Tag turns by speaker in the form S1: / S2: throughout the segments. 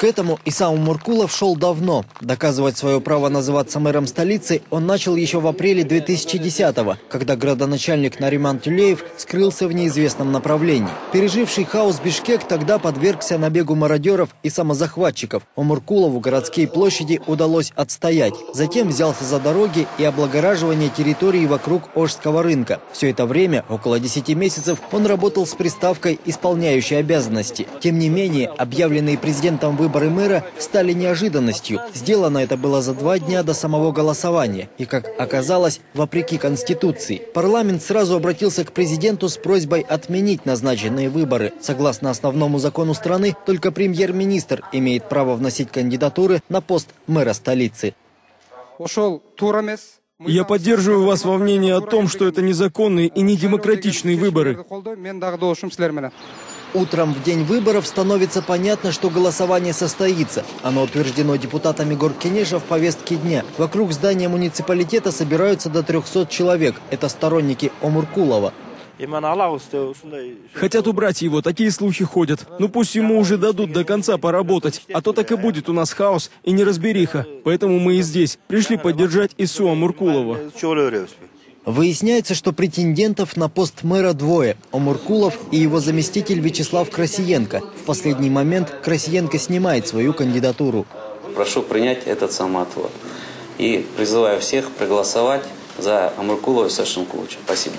S1: этому Иса Омуркулов шел давно. Доказывать свое право называться мэром столицы он начал еще в апреле 2010-го, когда градоначальник Нариман Тюлеев скрылся в неизвестном направлении. Переживший хаос Бишкек тогда подвергся набегу мародеров и самозахватчиков. Омуркулову городские площади удалось отстоять. Затем взялся за дороги и облагораживание территории вокруг Ожского рынка. Все это время, около 10 месяцев, он работал с приставкой «исполняющий обязанности». Тем не менее, объявленные президентом выборы мэра стали неожиданностью. Сделано это было за 2 дня до самого голосования. И, как оказалось, вопреки Конституции. Парламент сразу обратился к президенту с просьбой отменить назначенные выборы. Согласно основному закону страны, только премьер-министр имеет право вносить кандидатуры на пост мэра столицы.
S2: Я поддерживаю вас во мнении о том, что это незаконные и недемократичные выборы.
S1: Утром в день выборов становится понятно, что голосование состоится. Оно утверждено депутатами Горкенеша в повестке дня. Вокруг здания муниципалитета собираются до 300 человек. Это сторонники Омуркулова.
S2: Хотят убрать его, такие слухи ходят. Ну пусть ему уже дадут до конца поработать, а то так и будет у нас хаос и неразбериха. Поэтому мы и здесь пришли поддержать Ису Омуркулова.
S1: Выясняется, что претендентов на пост мэра двое – Омуркулов и его заместитель Вячеслав Красиенко. В последний момент Красиенко снимает свою кандидатуру.
S3: Прошу принять этот самоотвод и призываю всех проголосовать за Омуркулова Ису Шенкуловича. Спасибо.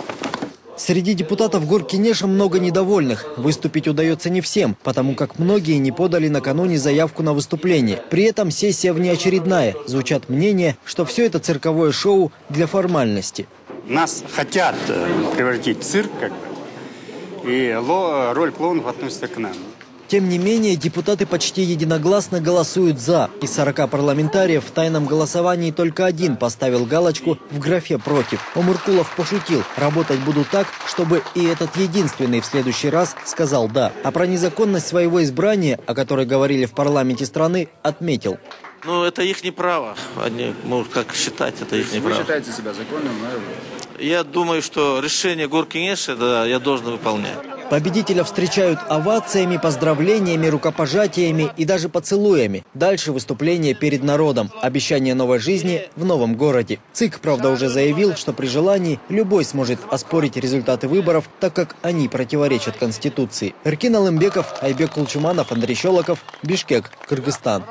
S1: Среди депутатов Горкенеша много недовольных. Выступить удается не всем, потому как многие не подали накануне заявку на выступление. При этом сессия внеочередная. Звучат мнения, что все это цирковое шоу для формальности.
S4: Нас хотят превратить в цирк, и роль клоунов относится к нам.
S1: Тем не менее, депутаты почти единогласно голосуют «за». Из 40 парламентариев в тайном голосовании только один поставил галочку в графе «против». Омуркулов пошутил: работать буду так, чтобы и этот единственный в следующий раз сказал «да». А про незаконность своего избрания, о которой говорили в парламенте страны, отметил.
S5: Ну, это их право. Они могут как считать, это их право.
S6: Вы считаете себя законным мэром?
S5: Я думаю, что решение Горкенеша, да, я должен выполнять.
S1: Победителя встречают овациями, поздравлениями, рукопожатиями и даже поцелуями. Дальше выступление перед народом. Обещание новой жизни в новом городе. ЦИК, правда, уже заявил, что при желании любой сможет оспорить результаты выборов, так как они противоречат Конституции. Эркин Алымбеков, Айбек Кулчуманов, Андрей Щелоков, Бишкек, Кыргызстан.